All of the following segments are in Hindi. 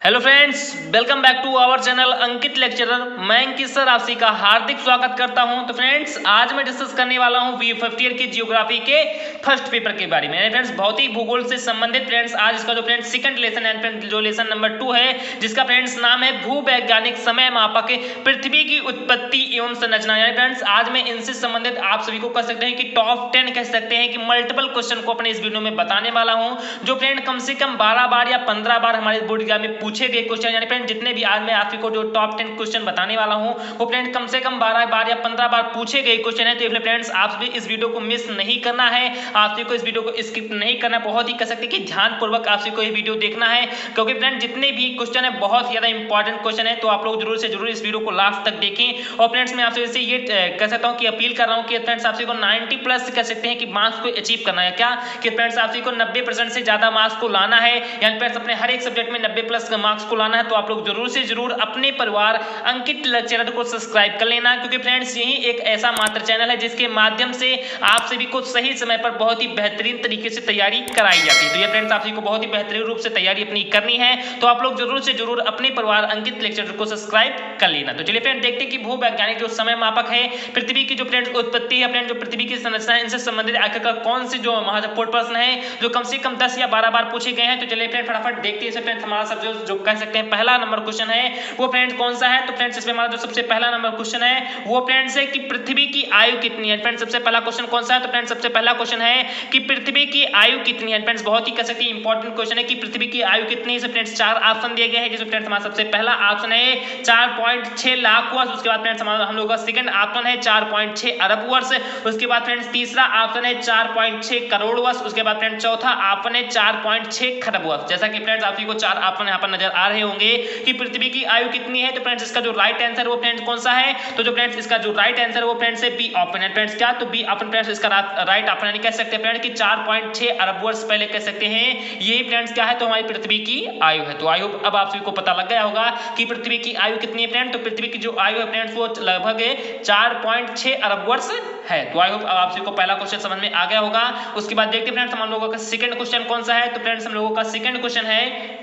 Hello friends, welcome back to our channel Ankit lecturer. मैं अंकित सर आप सभी का हार्दिक स्वागत करता हूं। तो फ्रेंड्स, आज मैं डिस्कस करने वाला हूं फर्स्ट ईयर की जियोग्राफी के फर्स्ट पेपर के बारे में। फ्रेंड्स, भौतिक भूगोल से संबंधित फ्रेंड्स आज इसका जो फ्रेंड्स सेकंड लेसन है, फ्रेंड्स जो लेसन नंबर 2 है, जिसका फ्रेंड्स नाम है भूवैज्ञानिक समय मापक पृथ्वी की उत्पत्ति एवं संरचना। यानी फ्रेंड्स आज मैं इनसे संबंधित आप सभी को कह सकते हैं कि टॉप 10 कह सकते हैं कि मल्टीपल क्वेश्चन को अपने इस वीडियो में बताने वाला हूं, जो फ्रेंड कम से कम 12 बार या 15 बार हमारे बोर्ड एग्जाम में पूछे गए क्वेश्चन। यानी फ्रेंड जितने भी आज मैं आप को जो टॉप 10 क्वेश्चन बताने वाला हूं वो फ्रेंड कम से कम 12 बार या 15 बार पूछे गए क्वेश्चन है। तो फ्रेंड्स आप भी इस वीडियो को मिस नहीं करना है, आप सभी को इस वीडियो को स्किप नहीं करना, बहुत ही कह सकते कि ध्यानपूर्वक आप सभी को ये वीडियो देखना है, क्योंकि फ्रेंड जितने भी क्वेश्चन है बहुत ज्यादा इंपॉर्टेंट क्वेश्चन है। तो आप लोग जरूर से जरूर इस वीडियो को लास्ट तक देखें। और फ्रेंड्स मैं आपसे ये कह सकता हूं कि अपील कर रहा हूं कि फ्रेंड्स आप सभी को 90 प्लस कह सकते हैं कि मार्क्स को अचीव करना है। क्या कि फ्रेंड्स आप सभी को 90% से ज्यादा मार्क्स को लाना है, यानी फ्रेंड्स अपने हर एक सब्जेक्ट में 90 प्लस मार्क्स को लाना है। तो आप लोग जरूर से जरूर अपने परिवार अंकित लेक्चरर को सब्सक्राइब कर लेना, क्योंकि फ्रेंड्स यही एक ऐसा मात्र चैनल है जिसके माध्यम से आप सभी को सही समय पर बहुत ही बेहतरीन तरीके से तैयारी कराई जाती है। तो ये फ्रेंड्स आप सभी को बहुत ही बेहतरीन रूप से तैयारी अपनी करनी है, तो आप लोग जरूर से जरूर अपने परिवार अंकित लेक्चरर को सब्सक्राइब कर लेना। तो चलिए फ्रेंड देखते हैं कि भूवैज्ञानिक जो समय मापक है पृथ्वी की जो फ्रेंड्स उत्पत्ति है, फ्रेंड जो पृथ्वी की संरचना है, इनसे संबंधित आखिरकार कौन से जो महत्वपूर्ण प्रश्न है जो कम से कम 10 या 12 बार पूछे गए हैं। तो चलिए फ्रेंड फटाफट देखते हैं। फ्रेंड्स हमारा सब जो कह सकते हैं पहला नंबर क्वेश्चन है वो फ्रेंड्स कौन सा है। तो फ्रेंड्स इसमें हमारा जो सबसे पहला नंबर क्वेश्चन है वो फ्रेंड्स है कि पृथ्वी की आयु कितनी है। फ्रेंड्स सबसे पहला क्वेश्चन कौन सा है। तो फ्रेंड्स सबसे पहला क्वेश्चन है कि पृथ्वी की आयु कितनी है। फ्रेंड्स बहुत ही कह सकते हैं इंपॉर्टेंट क्वेश्चन है कि पृथ्वी की आयु कितनी है। फ्रेंड्स 4 ऑप्शन दिए गए हैं, जिसमें फ्रेंड्स हमारा सबसे पहला ऑप्शन है 4.6 लाख वर्ष। उसके बाद फ्रेंड्स हमारा हम लोगों का सेकंड ऑप्शन है 4.6 अरब वर्ष। उसके बाद फ्रेंड्स तीसरा ऑप्शन है 4.6 करोड़ वर्ष। उसके बाद फ्रेंड्स चौथा ऑप्शन है 4.6 खरब वर्ष। जैसा कि फ्रेंड्स आप सभी को 4 ऑप्शन यहां पर नजर आ रहे होंगे कि पृथ्वी की आयु कितनी है। तो फ्रेंड्स इसका जो राइट आंसर वो फ्रेंड्स कौन सा है। तो जो फ्रेंड्स इसका जो राइट आंसर वो फ्रेंड्स है बी ऑप्शन है। फ्रेंड्स क्या, तो बी ऑप्शन फ्रेंड्स इसका राइट ऑप्शन यानी कह सकते हैं फ्रेंड्स कि 4.6 अरब वर्ष पहले कह सकते हैं यही फ्रेंड्स क्या है, तो हमारी पृथ्वी की आयु है। तो आई होप अब आप सभी को पता लग गया होगा कि पृथ्वी की आयु कितनी है फ्रेंड। तो पृथ्वी की जो आयु है फ्रेंड्स वो लगभग 4.6 अरब वर्ष है। तो आई होप अब आप सभी को पहला क्वेश्चन समझ में आ गया होगा। उसके बाद देखते हैं फ्रेंड्स हम लोगों का सेकंड क्वेश्चन कौन सा है। तो फ्रेंड्स हम लोगों का सेकंड क्वेश्चन है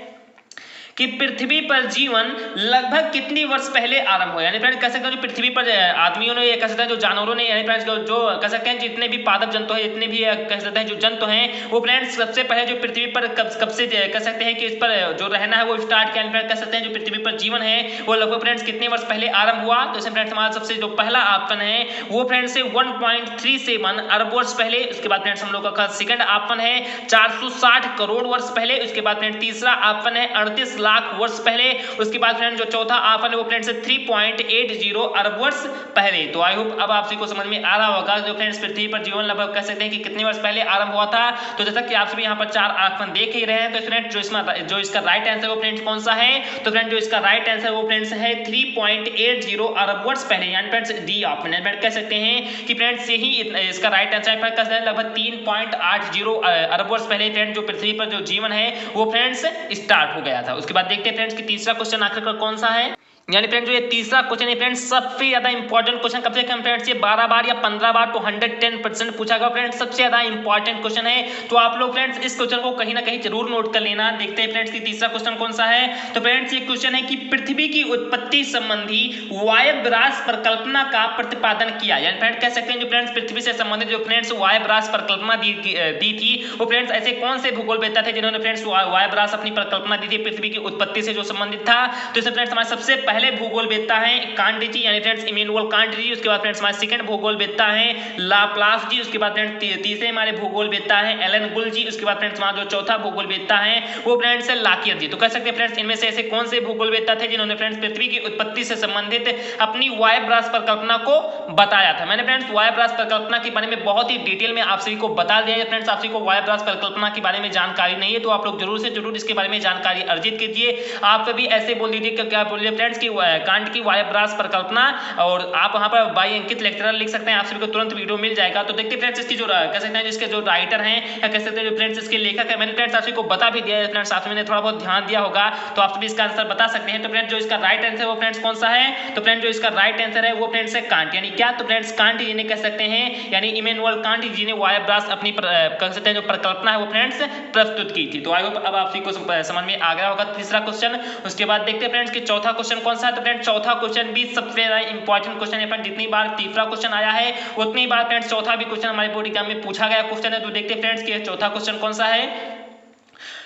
कि पृथ्वी पर जीवन लगभग कितनी वर्ष पहले आरंभ हुआ। यानी फ्रेंड्स कह सकते हैं जो पृथ्वी पर आदमियों ने, कह सकते हैं जो जानवरों ने, यानी फ्रेंड्स जो कह सकते हैं जितने भी पादप जंतु हैं, जितने भी कह सकते हैं जो जंतु हैं, वो फ्रेंड्स सबसे पहले जो पृथ्वी पर कब से कह सकते हैं कि इस पर जो रहना है वो स्टार्ट किया। कह सकते हैं जो पृथ्वी पर जीवन है वो लगभग फ्रेंड्स कितने वर्ष पहले आरंभ हुआ। तो इसमें फ्रेंड्स हमारा सबसे जो पहला ऑप्शन है वो फ्रेंड्स 1.37 अरब वर्ष पहले। उसके बाद फ्रेंड्स हम लोगों का सेकंड ऑप्शन है 460 करोड़ वर्ष पहले। उसके बाद फ्रेंड्स तीसरा ऑप्शन है 38 लाख वर्ष पहले। उसके बाद फ्रेंड जो चौथा ऑप्शन है वो फ्रेंड्स 3.80 अरब वर्ष पहले। तो आई होप अब आप सभी को समझ में आ रहा होगा जो फ्रेंड्स पृथ्वी पर जीवन लगभग कह सकते हैं कि कितने वर्ष पहले आरंभ हुआ था। तो जैसा कि आप सभी यहाँ पर 4 ऑप्शन देख ही रहे हैं, तो फ्रेंड्स जो इसका राइट आंसर वो फ्रेंड्स कौन सा है। तो फ्रेंड जो इसका राइट आंसर वो फ्रेंड्स है 3.80 अरब वर्ष पहले, यानी फ्रेंड्स डी ऑप्शन है। फ्रेंड कह सकते हैं कि फ्रेंड्स यही इसका राइट आंसर है, फ्रेंड लगभग 3.80 अरब वर्ष पहले फ्रेंड जो पृथ्वी पर जो जीवन है वो फ्रेंड्स स्टार्ट हो गया था। उसके बाद देखते हैं फ्रेंड्स कि तीसरा क्वेश्चन आखिरकार कौन सा है। यानी फ्रेंड जो ये तीसरा क्वेश्चन है फ्रेंड्स सबसे ज्यादा इंपॉर्टेंट क्वेश्चन, कम से कम फ्रेंड्स ये 12 बार या 15 बार तो 110% पूछा गया फ्रेंड्स, सबसे ज्यादा इंपॉर्टेंट क्वेश्चन है। तो आप लोग फ्रेंड्स इस क्वेश्चन को कहीं ना कहीं जरूर नोट कर लेना। देखते हैं फ्रेंड्स कि तीसरा क्वेश्चन कौन सा है। तो फ्रेंड्स ये क्वेश्चन है कि पृथ्वी की उत्पत्ति संबंधी वायव्रास परिकल्पना का प्रतिपादन किया। यानी फ्रेंड कह सकते हैं जो फ्रेंड्स पृथ्वी से संबंधित जो फ्रेंड्स वायव्रास परिकल्पना दी थी वो फ्रेंड्स ऐसे कौन से भूगोलवेत्ता थे जिन्होंने फ्रेंड्स वायव्रास अपनी परिकल्पना दी थी पृथ्वी की उत्पत्ति से जो संबंधित था। तो इसमें फ्रेंड्स हमारे सबसे पहले भूगोलवेत्ता है कांट जी, यानी फ्रेंड्स इमैनुअल कांट जी। उसके बाद फ्रेंड्स हमारे सेकंड भूगोलवेत्ता है लाप्लास जी। उसके बाद फ्रेंड्स तीसरे हमारे भूगोलवेत्ता है एलन गुल जी। उसके बाद फ्रेंड्स हमारा जो चौथा भूगोलवेत्ता है वो फ्रेंड्स है लाकियर जी। तो कह सकते हैं फ्रेंड्स इनमें से ऐसे कौन से भूगोलवेत्ता थे जिन्होंने फ्रेंड्स पृथ्वी की उत्पत्ति से संबंधित अपनी वायव्रास परिकल्पना को बताया था। मैंने फ्रेंड्स वायव्रास परिकल्पना के बारे में बहुत ही डिटेल में आप सभी को बता दिया है। फ्रेंड्स आप सभी को वायव्रास परिकल्पना के बारे में जानकारी नहीं है तो आप लोग जरूर से जरूर इसके बारे में जानकारी अर्जित कीजिए। आप भी ऐसे बोल दीजिए क्या बोलिए फ्रेंड्स कि कांट की वायव्रास परिकल्पना, और आप वहां पर बाई अंकित लेक्चरर लिख सकते हैं, आप सभी को तुरंत वीडियो मिल जाएगा। तो देखते फ्रेंड्स इसकी जो कह सकते हैं जिसके जो राइटर हैं या कह सकते हैं जो फ्रेंड्स इसके लेखक है, मैंने फ्रेंड्स आप सभी को बता भी दिया है फ्रेंड्स, आप मैंने थोड़ा बहुत ध्यान दिया होगा तो आप सभी इसका आंसर बता सकते हैं। तो फ्रेंड्स जो इसका राइट आंसर है वो फ्रेंड्स कौन सा है, तो फ्रेंड्स जो इसका राइट आंसर है वो फ्रेंड्स है कांट, यानी क्या, तो फ्रेंड्स कांट जी ने कह सकते हैं, यानी इमैनुअल कांट जी ने वायव्रास अपनी कह सकते हैं जो परिकल्पना है वो फ्रेंड्स प्रस्तुत की थी। तो आई होप अब आप सभी को समझ में आ गया होगा तीसरा क्वेश्चन। उसके बाद देखते हैं फ्रेंड्स कि चौथा क्वेश्चन कौन सा है। तो फ्रेंड्स चौथा क्वेश्चन भी सबसे ज्यादा इंपॉर्टेंट क्वेश्चन है। जितनी बार तीसरा क्वेश्चन आया है उतनी बार फ्रेंड्स चौथा भी क्वेश्चन हमारे बोर्ड एग्जाम में पूछा गया क्वेश्चन है। तो देखते हैं फ्रेंड्स कि चौथा क्वेश्चन कौन सा है।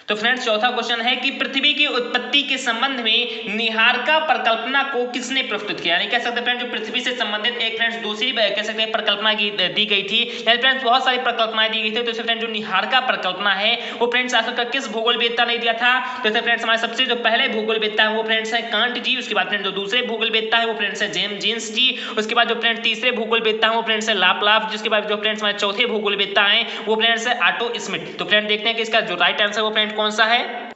तो फ्रेंड्स चौथा क्वेश्चन है कि पृथ्वी की उत्पत्ति के संबंध में निहारिका परिकल्पना को किसने प्रस्तुत किया, यानी कह सकते हैं फ्रेंड्स जो पृथ्वी से संबंधित एक फ्रेंड्स दूसरी कह सकते हैं परिकल्पना दी गई थी, यानी फ्रेंड्स बहुत सारी परिकल्पनाएं दी गई थी। तो फ्रेंड्स जो निहारिका परिकल्पना है वो फ्रेंड्स आखिरकार किस भूगोलवेत्ता ने दिया था। तो फ्रेंड्स हमारे सबसे जो पहले भूगोलवेत्ता है वो फ्रेंड्स है कांट जी। उसके बाद फ्रेंड्स जो दूसरे भूगोलवेत्ता है वो फ्रेंड्स है जेम्स जीन्स जी। उसके बाद जो फ्रेंड्स तीसरे भूगोलवेत्ता है वो फ्रेंड्स है लाप्लास। जिसके बाद जो फ्रेंड्स हमारे चौथे भूगोलवेत्ता है वो फ्रेंड्स है ऑटो स्मिथ। तो फ्रेंड्स देखते हैं कि इसका जो राइट आंसर वो फ्रेंड्स कौन सा है।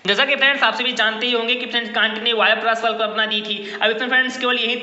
जैसा कि फ्रेंड्स आप सभी जानते ही होंगे कि फ्रेंड्स कांट ने वायव्रास परिकल्पना दी थी। अब इसमें फ्रेंड्स केवल यही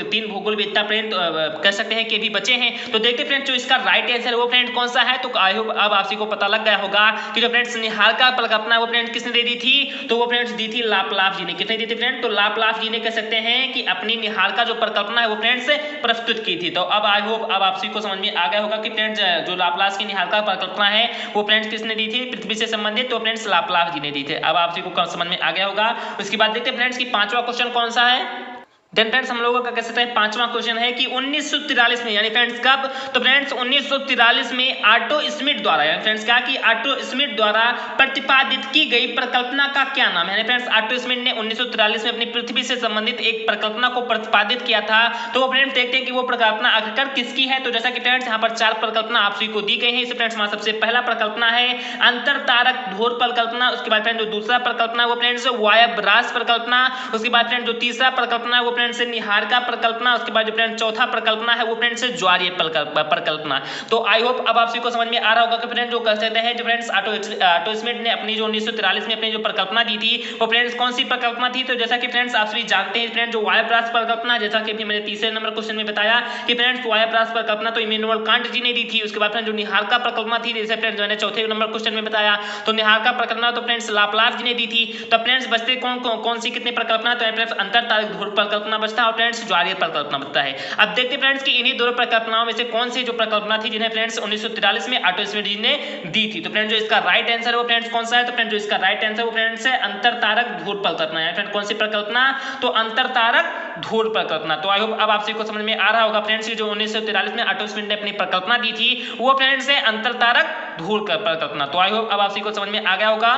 तीन भूगोलवेत्ता फ्रेंड्स कह सकते हैं कि भी बचे हैं। तो देखते फ्रेंड्स जो इसका राइट आंसर है वो फ्रेंड्स कौन सा है। तो आई होप अब आप सभी को पता लग गया होगा कि जो फ्रेंड्स निहारिका परिकल्पना वो फ्रेंड्स किसने दे दी थी, तो वो फ्रेंड्स दी थी लाप्लास जी ने। किसने दी थी फ्रेंड्स, तो लाप्लास जी ने कह सकते हैं कि अपनी निहारिका जो परिकल्पना है वो फ्रेंड्स प्रस्तुत की थी। तो अब आई होप अब आप सभी को समझ में आ गया होगा कि फ्रेंड्स जो लाप्लास की निहारिका परिकल्पना है वो फ्रेंड्स किसने दी थी पृथ्वी से संबंधित, तो फ्रेंड्स लाप्लास जी ने दी थी। अब आप सभी को समझ में आ गया होगा। उसके बाद देखते हैं फ्रेंड्स कि पांचवा क्वेश्चन कौन सा है। देन फ्रेंड्स हम लोगों का कह सकते हैं पांचवा क्वेश्चन है कि 1943 में, यानी फ्रेंड्स कब, तो फ्रेंड्स 1943 में ऑटो स्मिथ द्वारा, यानी फ्रेंड्स क्या कि ऑटो स्मिथ द्वारा प्रतिपादित की गई परिकल्पना का क्या नाम है। यानी फ्रेंड्स ऑटो स्मिथ ने 1943 में अपनी पृथ्वी से संबंधित एक परिकल्पना को प्रतिपादित किया था। तो वो फ्रेंड्स देखते हैं कि वो परिकल्पना आखिरकार किसकी है। तो जैसा कि फ्रेंड्स यहाँ पर चार परिकल्पना आप सभी को दी गई है। इसे फ्रेंड्स हमारा सबसे पहला परिकल्पना है अंतर तारक ध्रुव परिकल्पना। उसके बाद फ्रेंड्स जो दूसरा परिकल्पना है वो फ्रेंड्स वायव्रास परिकल्पना। उसके बाद फ्रेंड्स जो तीसरा परिकल्पना है वो फ्रेंड्स निहारिका परिकल्पना। उसके बाद जो फ्रेंड्स चौथा परिकल्पना है वो फ्रेंड्स ज्वारीय परिकल्पना। तो आई होप अब आप सभी को समझ में आ रहा होगा कि फ्रेंड्स जो कह सकते हैं जो फ्रेंड्स ऑटो स्मिथ ने अपनी जो 1943 में अपनी जो परिकल्पना दी थी वो फ्रेंड्स कौन सी परिकल्पना थी। तो जैसा कि फ्रेंड्स आप सभी जानते हैं फ्रेंड्स जो वायव्रास परिकल्पना, जैसा कि मैंने तीसरे नंबर क्वेश्चन में बताया कि फ्रेंड्स वायव्रास परिकल्पना तो इमैनुअल कांट जी ने दी थी। उसके बाद फ्रेंड्स जो निहारिका परिकल्पना थी, जैसे फ्रेंड्स मैंने चौथे नंबर क्वेश्चन में बताया, तो निहारिका परिकल्पना तो फ्रेंड्स लाप्लास जी ने दी थी। तो फ्रेंड्स बचते कौन सी कितनी परिकल्पना, तो फ्रेंड्स अंतर तारक ध्रुव परिकल्पना बचता है और फ्रेंड्स ज्वारीय परिकल्पना बनता है। अब देखते फ्रेंड्स कि इन्हीं दोनों परिकल्पनाओं में से कौन सी जो परिकल्पना थी जिन्हें फ्रेंड्स 1943 में ऑटो स्मिथ जी ने दी थी। तो फ्रेंड्स जो इसका राइट आंसर है वो फ्रेंड्स कौन सा है। तो फ्रेंड्स जो इसका राइट आंसर वो फ्रेंड्स है अंतर तारक ध्रुव परिकल्पना है। फ्रेंड्स कौन सी परिकल्पना, तो अंतर तारक ध्रुव परिकल्पना। तो आई होप अब आप सभी को समझ में आ रहा होगा फ्रेंड्स जो 1943 में ऑटो स्मिथ ने अपनी परिकल्पना दी थी वो फ्रेंड्स है अंतर तारक ध्रुव परिकल्पना। तो आई होप अब आप सभी को समझ में आ गया होगा।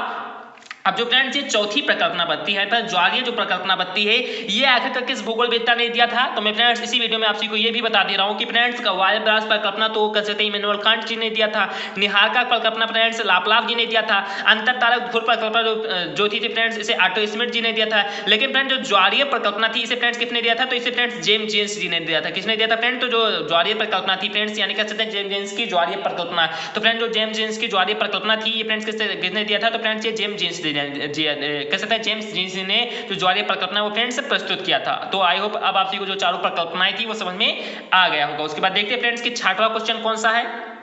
अब जो फ्रेंड्स ये चौथी परिकल्पना बनती है, पर ज्वारीय जो परिकल्पना बनती है ये आखिरकार किस भूगोलवेत्ता ने दिया था। तो मैं फ्रेंड्स इसी वीडियो में आप सभी को ये भी बता दे रहा हूँ कि फ्रेंड्स वायव्रास परिकल्पना तो कह सकते हैं इमैनुअल कांट जी ने दिया था। निहारिका परिकल्पना फ्रेंड्स लाप्लास जी ने दिया था। अंतर तारक ध्रुव परिकल्पना जो थी फ्रेंड्स इसे ऑटो स्मिथ जी ने दिया था। लेकिन फ्रेंड्स जो ज्वारीय परिकल्पना थी इसे फ्रेंड्स किसने दिया था, तो इसे फ्रेंड्स जेम्स जीन्स जी ने दिया था। किसने दिया था फ्रेंड्स, तो जो ज्वारीय परिकल्पना थी फ्रेंड्स यानी कह सकते हैं जेम्स जीन्स की ज्वारीय परिकल्पना। तो फ्रेंड्स जो जेम्स जीन्स की ज्वारीय परिकल्पना थी ये फ्रेंड्स किसने दिया था, तो फ्रेंड्स ये जेम्स जीन्स कह सकते हैं जेम्स जीन्स ने जो ज्वारीय परिकल्पना वो फ्रेंड्स प्रस्तुत किया था। तो आई होप अब आप सभी को जो चारों परिकल्पनाएं थी वो समझ में आ गया होगा। उसके बाद देखते हैं फ्रेंड्स कि छठवां क्वेश्चन कौन सा है।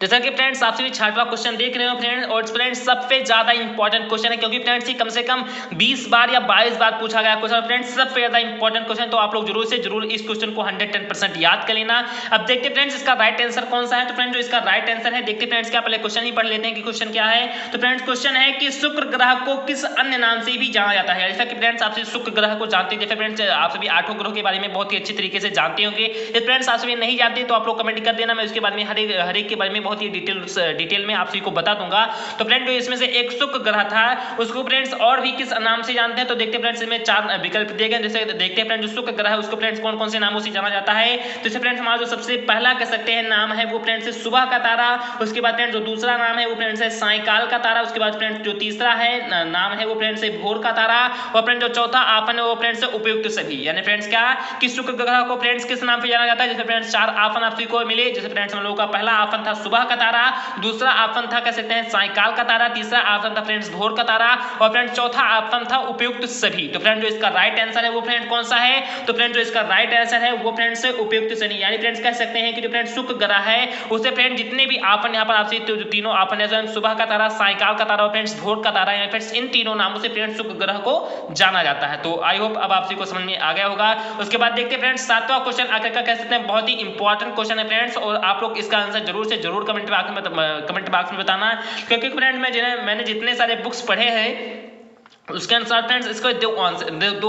जैसा कि फ्रेंड्स आप सभी छठवां क्वेश्चन देख रहे हो फ्रेंड्स, और फ्रेंड्स सबसे ज्यादा इंपॉर्टेंट क्वेश्चन है क्योंकि फ्रेंड्स ये कम से कम 20 बार या 22 बार पूछा गया क्वेश्चन। फ्रेंड्स सबसे ज्यादा इंपॉर्टेंट क्वेश्चन, तो आप लोग जरूर से जरूर इस क्वेश्चन को 110% याद कर लेना। अब देखते फ्रेंड्स इसका राइट आंसर कौन सा है। तो फ्रेंड्स जो इसका राइट आंसर है, देखते फ्रेंड्स क्या पहले क्वेश्चन ही पढ़ लेते हैं कि क्वेश्चन क्या है। तो फ्रेंड्स क्वेश्चन है कि शुक्र ग्रह को किस अन्य नाम से भी जाना जाता है। जैसा कि फ्रेंड्स आप सभी शुक्र ग्रह को जानते हैं, जैसे फ्रेंड्स आप सभी 8 ग्रहों के बारे में बहुत ही अच्छी तरीके से जानते होंगे। यदि फ्रेंड्स आप सभी नहीं जानते तो आप लोग कमेंट कर देना, मैं उसके बारे में हर एक के बारे में बहुत ही डिटेल में आप सभी को बता दूंगा। तो फ्रेंड जो इसमें से एक शुक्र ग्रह था उसको फ्रेंड्स और भी किस नाम से जानते हैं। तो देखते हैं फ्रेंड्स इसमें 4 विकल्प दिए गए। जैसे देखते हैं फ्रेंड्स जो शुक्र ग्रह है उसको फ्रेंड्स कौन कौन से नामों से जाना जाता है। तो इसे फ्रेंड्स हमारा जो सबसे पहला कह सकते हैं नाम है वो फ्रेंड्स है सुबह का तारा। उसके बाद फ्रेंड्स जो दूसरा नाम है वो फ्रेंड्स है सायंकाल का तारा। उसके बाद फ्रेंड्स जो तीसरा है नाम है वो फ्रेंड्स है भोर का तारा। और फ्रेंड्स जो चौथा आपन है वो फ्रेंड्स है उपयुक्त सभी। यानी फ्रेंड्स क्या कि शुक्र ग्रह को फ्रेंड्स किस नाम से जाना जाता है। जैसे फ्रेंड्स 4 आफन आप सभी को मिले। जैसे फ्रेंड्स हम लोगों का पहला आफन था सुबह सुबह का तारा, दूसरा ऑप्शन था कह सकते हैं सायकाल का तारा, तीसरा ऑप्शन था फ्रेंड्स भोर का तारा और फ्रेंड्स चौथा ऑप्शन था उपयुक्त सभी। तो फ्रेंड जो इसका राइट आंसर है वो फ्रेंड कौन सा है? तो फ्रेंड जो इसका राइट आंसर है वो फ्रेंड्स उपयुक्त सभी, यानी फ्रेंड्स कह सकते हैं कि जो फ्रेंड शुक्र ग्रह है उसे फ्रेंड जितने भी ऑप्शन यहाँ पर आपसे जो तीनों ऑप्शन है सुबह का तारा, सायकाल का तारा और फ्रेंड्स भोर का तारा, या फ्रेंड्स इन तीनों नामों से फ्रेंड्स शुक्र ग्रह को जाना जाता है। तो आई होप अब आप सभी को समझ में आ गया होगा। उसके बाद देखते हैं फ्रेंड्स सातवां क्वेश्चन आखिर का कह सकते हैं बहुत ही इंपॉर्टेंट क्वेश्चन है फ्रेंड्स, और आप लोग इसका आंसर जरूर से जरूर कमेंट बॉक्स में बताना, क्योंकि फ्रेंड मैंने जितने सारे बुक्स पढ़े हैं उसके अनुसार फ्रेंड्स इसको दो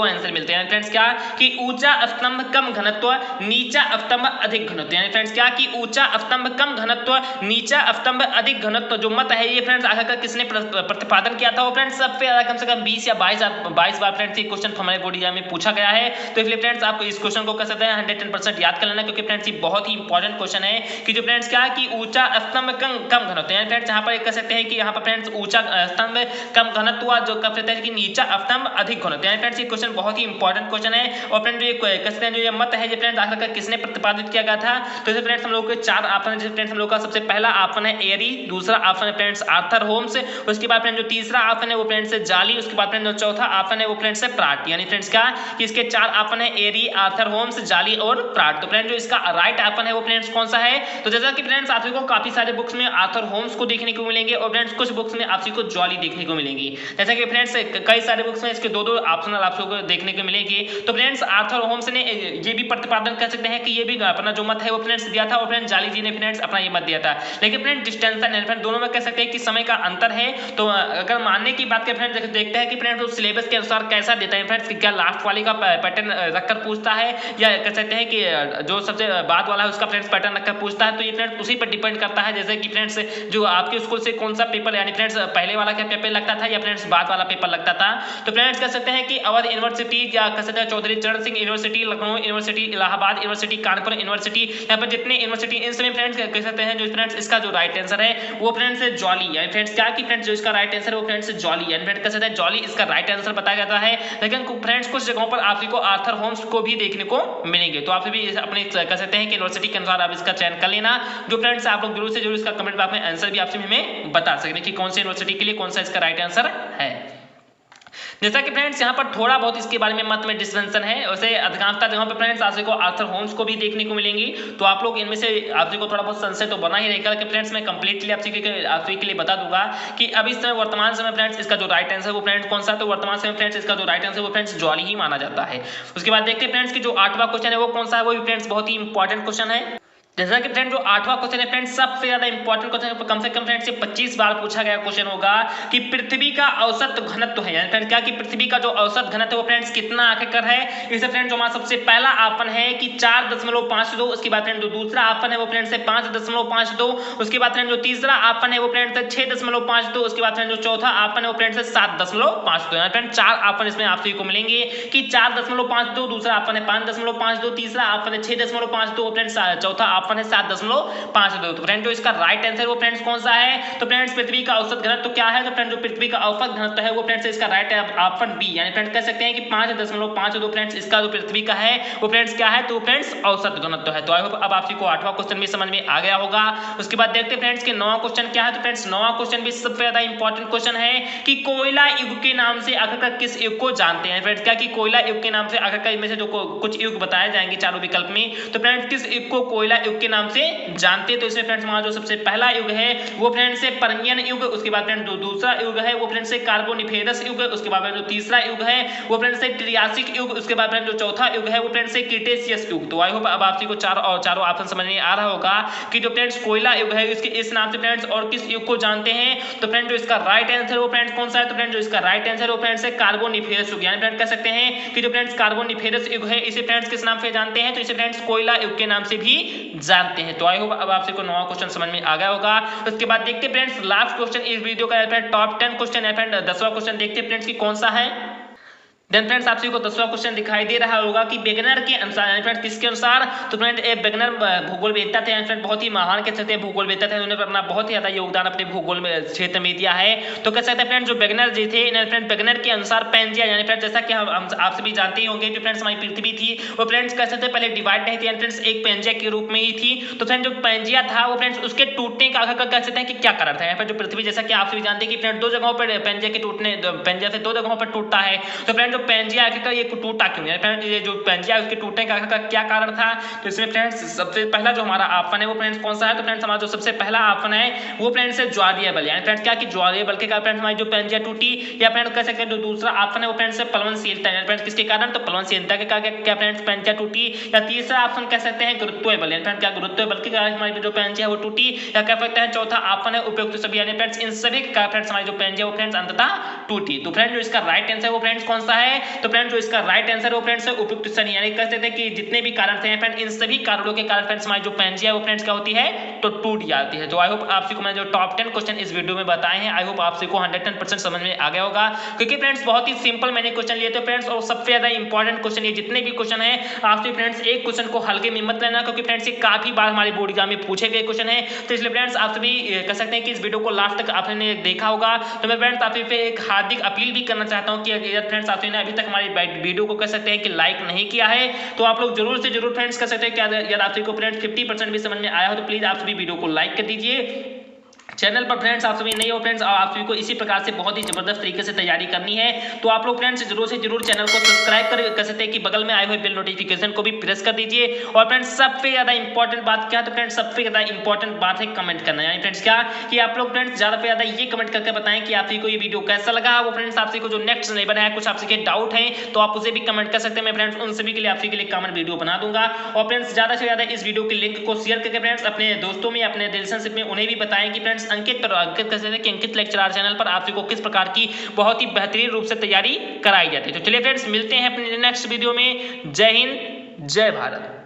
आंसर मिलते हैं फ्रेंड्स। क्या कि ऊंचा स्तंभ कम घनत्व, नीचा स्तंभ अधिक घनत्व, यानी फ्रेंड्स क्या कि ऊंचा स्तंभ कम घनत्व, नीचा स्तंभ अधिक घनत्व जो मत है ये फ्रेंड्स आखिर किसने प्रतिपादन किया था? वो फ्रेंड्स सबसे ज्यादा कम से कम 20 या 22 बार फ्रेंड्स ये क्वेश्चन हमारे बोर्ड एग्जाम में पूछा गया है। तो इसलिए फ्रेंड्स आप इस क्वेश्चन को कह सकते हैं 110% याद कर लेना, क्योंकि फ्रेंड्स ये बहुत ही इंपॉर्टेंट क्वेश्चन है कि जो फ्रेंड्स क्या कि ऊंचा स्तंभ कम घनत्व, यानी फ्रेंड्स यहाँ पर कह सकते हैं कि यहाँ पर फ्रेंड्स ऊंचा स्तंभ कम घनत्व जो कह सकते हैं कि नीचा स्तंभ अधिक घनत्व, यानी फ्रेंड्स ये क्वेश्चन बहुत ही इंपॉर्टेंट क्वेश्चन है। और फ्रेंड जो ये कहते हैं जो ये मत है ये फ्रेंड्स आखिर किसने प्रतिपादित किया गया था? तो इसे फ्रेंड्स हम लोग के चार ऑप्शन है। फ्रेंड्स हम लोग का सबसे पहला ऑप्शन है एरी, दूसरा ऑप्शन है फ्रेंड्स आर्थर होम्स, उसके बाद फ्रेंड जो तीसरा ऑप्शन है वो फ्रेंड्स है जाली, उसके बाद फ्रेंड जो चौथा ऑप्शन है वो फ्रेंड्स है प्राट। यानी फ्रेंड्स क्या कि इसके चार ऑप्शन है एरी, आर्थर होम्स, जाली और प्राट। तो फ्रेंड जो इसका राइट ऑप्शन है वो फ्रेंड्स कौन सा है? तो जैसा कि फ्रेंड्स आप को काफी सारे बुक्स में आर्थर होम्स को देखने को मिलेंगे और फ्रेंड्स कुछ बुक्स में आप को जाली देखने को मिलेंगी। जैसा कि फ्रेंड्स कई सारे बुक्स में इसके दो ऑप्शनल आप लोगों को देखने को मिलेगी। तो फ्रेंड्स आर्थर होम्स ने ये भी प्रतिपादन कर सकते हैं कि ये भी अपना जो मत है वो फ्रेंड्स दिया था और फ्रेंड्स जाली जी ने फ्रेंड्स अपना ये मत दिया था। लेकिन फ्रेंड्स डिस्टेंशन है फ्रेंड्स दोनों में कह सकते हैं कि समय का अंतर है। तो अगर मानने की बात करें फ्रेंड्स देखते हैं कि फ्रेंड्स वो सिलेबस के अनुसार कैसा देता है फ्रेंड्स, क्या लास्ट वाले का पैटर्न रखकर पूछता है या कह सकते हैं कि जो सबसे बाद वाला है उसका फ्रेंड्स पैटर्न रखकर पूछता है। तो ये फ्रेंड्स उसी पर डिपेंड करता है, जैसे कि फ्रेंड्स जो आपके स्कूल से कौन सा पेपर यानी फ्रेंड्स पहले वाला क्या पेपर लगता था या फ्रेंड्स बाद वाला पेपर लगता था। तो फ्रेंड्स कह सकते हैं कि अवध यूनिवर्सिटी या कह सकते हैं चौधरी चरण Singh university, Lucknow university, Allahabad university, Kanpur university, यहाँ पर जितने यूनिवर्सिटी इन सभी फ्रेंड्स कह सकते हैं जो फ्रेंड्स इसका जो राइट आंसर है वो फ्रेंड्स है जॉली, यानी फ्रेंड्स क्या कि फ्रेंड्स जो इसका राइट आंसर है वो फ्रेंड्स जॉली, यानी फ्रेंड्स कह सकते हैं जॉली इसका राइट आंसर बताया जाता है। लेकिन फ्रेंड्स कुछ जगहों पर आप को आर्थर होम्स को भी देखने को मिलेंगे, तो आप भी अपने कह सकते हैं कि यूनिवर्सिटी के अनुसार आप इसका चयन कर लेना। जो फ्रेंड्स आप लोग जरूर से जरूर इसका कमेंट बॉक्स में आंसर भी आपसे हमें बता सकते हैं कि कौन सी यूनिवर्सिटी के लिए कौन सा इसका राइट आंसर है। जैसा कि फ्रेंड्स यहाँ पर थोड़ा बहुत इसके बारे में मत में डिस्टेंशन है, वैसे अधिकांशतः जगहों पर फ्रेंड्स आप को आर्थर होम्स को भी देखने को मिलेंगी। तो आप लोग इनमें से आप को थोड़ा बहुत संशय तो बना ही रहेगा कि फ्रेंड्स मैं कंप्लीटली आप सभी के लिए बता दूंगा कि अब इस समय वर्तमान समय फ्रेंड्स इसका जो राइट आंसर वो फ्रेंड्स कौन सा, तो वर्तमान समय फ्रेंड्स इसका जो राइट आंसर वो फ्रेंड्स जॉली ही माना जाता है। उसके बाद देखते हैं फ्रेंड्स की जो 8वां क्वेश्चन है वो कौन सा है, वो भी फ्रेंड्स बहुत ही इंपॉर्टेंट क्वेश्चन है। जैसा कि फ्रेंड जो 8वां क्वेश्चन है फ्रेंड्स सबसे ज्यादा इंपॉर्टेंट क्वेश्चन, कम से कम फ्रेंड्स 25 बार पूछा गया क्वेश्चन होगा कि पृथ्वी का औसत घनत्व है, यानी फ्रेंड्स क्या कि पृथ्वी का जो औसत घनत्व है वो फ्रेंड्स कितना आखिरकार है। इसे फ्रेंड्स जो हमारा सबसे पहला ऑप्शन है कि 4.52, उसके बाद फ्रेंड जो दूसरा ऑप्शन है वो फ्रेंड्स है 5.52, उसके बाद फ्रेंड जो तीसरा ऑप्शन है वो फ्रेंड्स है 6.52, उसके बाद फ्रेंड जो चौथा ऑप्शन है वो फ्रेंड्स है 7.52, यानी फ्रेंड 4 ऑप्शन इसमें आप सभी को मिलेंगे कि 4.52, दूसरा ऑप्शन है 5.52, तीसरा ऑप्शन है 6.52, फ्रेंड्स चौथा ऑप्शन है 7.52। तो फ्रेंड जो इसका राइट आंसर वो फ्रेंड्स कौन सा है, तो फ्रेंड्स पृथ्वी का औसत घनत्व क्या है, तो फ्रेंड जो पृथ्वी का औसत घनत्व है वो फ्रेंड्स इसका राइट ऑप्शन बी, यानी फ्रेंड्स कह सकते हैं कि 5.52 फ्रेंड्स इसका जो पृथ्वी का है वो फ्रेंड्स क्या है, तो फ्रेंड्स औसत घनत्व है। तो आई होप अब आप को 8वां क्वेश्चन भी समझ में आ गया होगा। उसके बाद देखते हैं फ्रेंड्स के 9वां क्वेश्चन क्या है, तो फ्रेंड्स 9वां क्वेश्चन भी सबसे ज्यादा इंपॉर्टेंट क्वेश्चन है कि कोयला युग के नाम से आखिरकार किस युग को जानते हैं। फ्रेंड्स क्या कि कोयला युग के नाम से आखिरकार इनमें से जो कुछ युग बताए जाएंगे चारों विकल्प में, तो फ्रेंड्स किस युग को कोयला युग के नाम से जानते हैं। तो इसमें फ्रेंड्स हमारा जो सबसे पहला युग है वो फ्रेंड्स है पर्मियन युग, उसके बाद फ्रेंड्स जो दूसरा युग है वो फ्रेंड्स है कार्बोनिफेरस युग, उसके बाद जो तीसरा युग है वो फ्रेंड्स है ट्रियासिक युग, उसके बाद फ्रेंड्स जो चौथा युग है वो फ्रेंड्स है क्रिटेशियस युग। तो आई होप अब आप सभी को चारों ऑप्शन समझ में आ रहा होगा कि जो फ्रेंड्स कोयला युग है इसके इस नाम से फ्रेंड्स और किस युग को जानते हैं। तो फ्रेंड्स जो इसका राइट आंसर वो फ्रेंड्स कौन सा है, तो फ्रेंड्स जो इसका राइट आंसर वो फ्रेंड्स है कार्बोनिफेरस युग, यानी फ्रेंड्स कह सकते हैं कि जो फ्रेंड्स कार्बोनिफेरस युग है इसे फ्रेंड्स किस नाम से जानते हैं, तो इसे फ्रेंड्स कोयला युग के नाम से भी जानते हैं। तो आई होप अब आपसे को 9वां क्वेश्चन समझ में आ गया होगा। उसके बाद देखते हैं फ्रेंड्स लास्ट क्वेश्चन इस वीडियो का टॉप 10 क्वेश्चन है फ्रेंड 10वां क्वेश्चन देखते हैं फ्रेंड्स कि कौन सा है। देन फ्रेंड्स आप सभी को 10वां क्वेश्चन दिखाई दे रहा होगा कि बेगनर के अनुसार, फ्रेंड्स किसके अनुसार, तो फ्रेंड ए बेगनर भूगोलवेत्ता थे, फ्रेंड बहुत ही महान कह सकते हैं भूगोलवेत्ता थे, उन्होंने अपना बहुत ही ज्यादा योगदान अपने भूगोल में क्षेत्र में दिया है। तो कह सकते हैं फ्रेंड जो बेगनर जी थे, फ्रेंड बेगनर के अनुसार पेंजिया, यानी फ्रेंड जैसा कि हम आप सभी जानते ही होंगे, जो फ्रेंड्स हमारी पृथ्वी थी वो फ्रेंड्स कह सकते हैं पहले डिवाइड नहीं थी, फ्रेंड्स एक पेंजिया के रूप में ही थी। तो फ्रेंड जो पेंजिया था वो फ्रेंड्स उसके टूटने का कह सकते हैं कि क्या कारण था, जो पृथ्वी जैसा कि आप सभी जानते हैं कि फ्रेंड दो जगहों पर पेंजिया के टूटने, पेंजिया से दो जगहों पर टूटता है। तो फ्रेंड जो पेंजिया ये टूटा क्यों है, फ्रेंड ये जो पेंजिया उसके टूटने का क्या कारण था। तो इसमें फ्रेंड्स सबसे पहला जो हमारा ऑप्शन है वो फ्रेंड्स कौन सा है, तो फ्रेंड्स हमारा जो सबसे पहला ऑप्शन है वो फ्रेंड्स है ज्वारीय बल, यानी फ्रेंड्स क्या कि ज्वारीय बल के कारण फ्रेंड्स हमारी जो पेंजिया टूटी। या फ्रेंड कह सकते हैं जो दूसरा ऑप्शन है वो फ्रेंड्स है प्लवनशीलता, यानी फ्रेंड्स किसके कारण, तो प्लवनशीलता के कारण क्या फ्रेंड्स पेंजिया टूटी। या तीसरा ऑप्शन कह सकते हैं गुरुत्वीय बल, यानी फ्रेंड क्या गुरुत्वीय बल के कारण हमारी जो पेंजिया वो टूटी। या कह सकते हैं चौथा ऑप्शन है उपयुक्त सभी, यानी फ्रेंड्स इन सभी के कारण फ्रेंड्स हमारी जो पेंजिया वो फ्रेंड्स अंततः टूटी। तो फ्रेंड जो इसका राइट आंसर वो फ्रेंड्स कौन सा है, तो फ्रेंड जो इसका राइट आंसर वो फ्रेंड्स उपयुक्त सभी, यानी कह सकते हैं कि जितने भी कारण थे फ्रेंड इन सभी कारणों के कारण फ्रेंड्स हमारी जो पेंजिया वो फ्रेंड्स क्या होती है, तो टूट जाती है। तो आई होप आप सभी को मैंने जो टॉप 10 क्वेश्चन इस वीडियो में बताए हैं, आई होप आप सभी को 110% समझ में आ गया होगा, क्योंकि फ्रेंड्स बहुत ही सिंपल मैंने क्वेश्चन लिए थे फ्रेंड्स, और सबसे ज्यादा इंपॉर्टेंट क्वेश्चन ये जितने भी क्वेश्चन है आप सभी फ्रेंड्स एक क्वेश्चन को हल्के में मत लेना, क्योंकि फ्रेंड्स ये काफी बार हमारे बोर्ड एग्जाम में पूछे गए क्वेश्चन है। तो इसलिए फ्रेंड्स आप सभी कह सकते हैं कि इस वीडियो को लास्ट तक आपने देखा होगा। तो मैं फ्रेंड्स आप सभी पे एक हार्दिक अपील भी करना चाहता हूं कि अगर फ्रेंड्स आप सभी ने अभी तक हमारी वीडियो को कह सकते हैं कि लाइक नहीं किया है तो आप लोग जरूर से जरूर फ्रेंड्स कर सकते हैं कि यदि आप सभी को फ्रेंड्स 50% भी समझ में आया हो तो प्लीज आप सभी वीडियो को लाइक कर दीजिए। चैनल पर फ्रेंड्स आप सभी नए हो फ्रेंड्स, और आप सभी को इसी प्रकार से बहुत ही जबरदस्त तरीके से तैयारी करनी है, तो आप लोग फ्रेंड्स जरूर से जरूर चैनल को सब्सक्राइब कर सकते हैं कि बगल में आए हुए बेल नोटिफिकेशन को भी प्रेस कर दीजिए। और फ्रेंड्स सबसे ज्यादा इंपॉर्टेंट बात क्या है, तो फ्रेंड्स सबसे ज्यादा इंपॉर्टेंट बात है कमेंट करना, यानी फ्रेंड्स क्या कि आप लोग फ्रेंड्स ज्यादा से ज्यादा ये कमेंट करके बताएं कि आप सभी को ये वीडियो कैसा लगा। वो फ्रेंड्स आप सभी को जो नेक्स्ट नहीं बनाया कुछ आप सभी के डाउट है तो आप उसे भी कमेंट कर सकते हैं, मैं फ्रेंड्स उन सभी के लिए आप सभी के लिए कमेंट वीडियो बना दूंगा। और फ्रेंड्स ज्यादा से ज्यादा इस वीडियो के लिंक को शेयर करके फ्रेंड्स अपने दोस्तों में, अपने रिलेशनशिप में उन्हें भी बताएं कि फ्रेंड्स कह सकते हैं कि अंकित लेक्चरर चैनल पर आप सभी को किस प्रकार की बहुत ही बेहतरीन रूप से तैयारी कराई जाती है। तो चलिए फ्रेंड्स मिलते हैं अपने नेक्स्ट वीडियो में। जय हिंद, जय भारत।